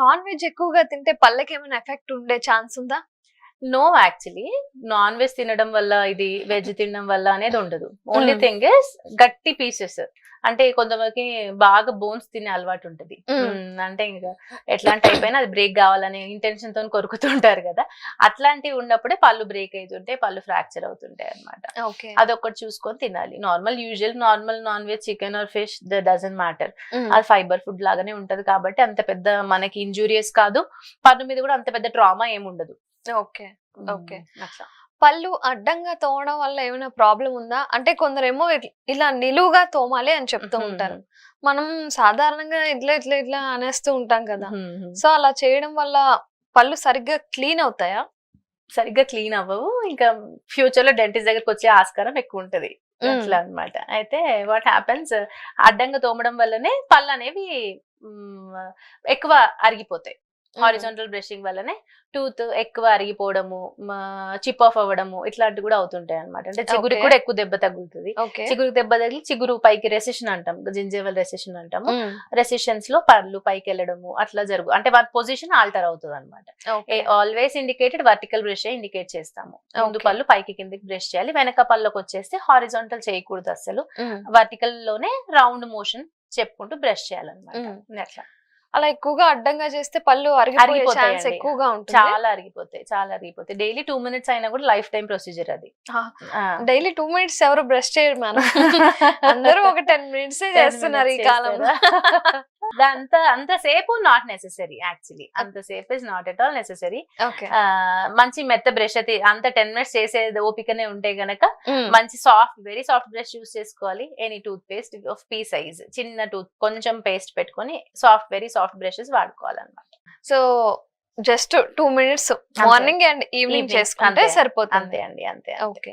Non veg ఎక్కువగా తింటే పళ్ళకి ఏమైనా ఎఫెక్ట్ ఉండే ఛాన్స్ ఉందా? నో, యాక్చువల్లీ నాన్ వెజ్ తినడం వల్ల ఇది వెజ్ తినడం వల్ల అనేది ఉండదు. ఓన్లీ థింగ్ ఇస్ గట్టి పీసెస్. అంటే కొంతమందికి బాగా బోన్స్ తినే అలవాటు ఉంటది. అంటే ఇంకా ఎట్లాంటి టైప్ అయినా అది బ్రేక్ కావాలనే ఇంటెన్షన్ తో కొరుకుతుంటారు కదా, అట్లాంటివి ఉన్నప్పుడే పళ్ళు బ్రేక్ అవుతుంటాయి, పళ్ళు ఫ్రాక్చర్ అవుతుంటాయి అనమాట. అదొకటి చూసుకొని తినాలి. Normal non veg chicken or fish doesn't matter. అది ఫైబర్ ఫుడ్ లాగానే ఉంటది కాబట్టి అంత పెద్ద మనకి ఇంజూరియస్ కాదు, పన్ను మీద కూడా అంత పెద్ద ట్రామా ఏమి ఉండదు. Okay okay. పళ్ళు అడ్డంగా తోమడం వల్ల ఏమైనా ప్రాబ్లం ఉందా? అంటే కొందరేమో ఇలా నిలువుగా తోమాలి అని చెప్తూ ఉంటారు, మనం సాధారణంగా ఇట్లా అనేస్తూ ఉంటాం కదా. సో అలా చేయడం వల్ల పళ్ళు సరిగ్గా క్లీన్ అవుతాయా? సరిగ్గా క్లీన్ అవ్వవు. ఇంకా ఫ్యూచర్ లో డెంటిస్ట్ దగ్గరకు వచ్చే ఆస్కారం ఎక్కువ ఉంటది అట్లా అనమాట. అయితే వాట్ హ్యాపెన్స్, అడ్డంగా తోమడం వల్లనే పళ్ళు అనేవి ఎక్కువ అరిగిపోతాయి. హారిజాంటల్ బ్రషింగ్ వల్లనే టూత్ ఎక్కువ అరిగిపోవడము, చిప్ ఆఫ్ అవ్వడము ఇట్లాంటివి కూడా అవుతుంటాయి అనమాట. అంటే చిగురు కూడా ఎక్కువ దెబ్బ తగులుతుంది. చిగురు దెబ్బ తగిలి చిగురు పైకి రెసెషన్ అంటాం, జింజేవల్ రెసెషన్ అంటాము. రెసెషన్స్ లో పళ్ళు పైకి వెళ్ళడము అట్లా జరుగు, అంటే వాటి పొజిషన్ ఆల్టర్ అవుతుంది అనమాట. Always indicated vertical brush indicate చేస్తాము. ముందు పళ్ళు పైకి కిందకి బ్రష్ చేయాలి, వెనక పళ్ళకి వచ్చేస్తే హారిజాంటల్ చేయకూడదు అసలు. వర్టికల్ లోనే రౌండ్ మోషన్ చెప్పుకుంటూ బ్రష్ చేయాలన్నమాట. అట్లా అలా ఎక్కువగా అడ్డంగా చేస్తే పళ్ళు అరిగిపోయే ఛాన్స్ ఎక్కువగా ఉంటుంది. చాలా అరిగిపోతాయి. డైలీ 2 minutes అయినా కూడా లైఫ్ టైం ప్రొసీజర్ అది. డైలీ 2 minutes ఎవరు బ్రష్ చేయరు మనం, అందరూ ఒక 10 minutes చేస్తున్నారు ఈ కాలంలో. అంత సేపు నాట్ నెసెసరీ, యాక్చువల్లీ అంత సేపు is not at all necessary. మంచి మెత్త బ్రష్ అయితే అంత 10 minutes చేసే ఓపికనే ఉంటే గనక మంచి వెరీ సాఫ్ట్ బ్రష్ యూస్ చేసుకోవాలి. Any toothpaste of pea size, చిన్న టూత్ కొంచెం పేస్ట్ పెట్టుకొని వెరీ సాఫ్ట్ బ్రషెస్ వాడుకోవాలన్నమాట. So just 2 minutes morning and evening చేసుకుంటే సరిపోతుంది. అంతే. ఓకే.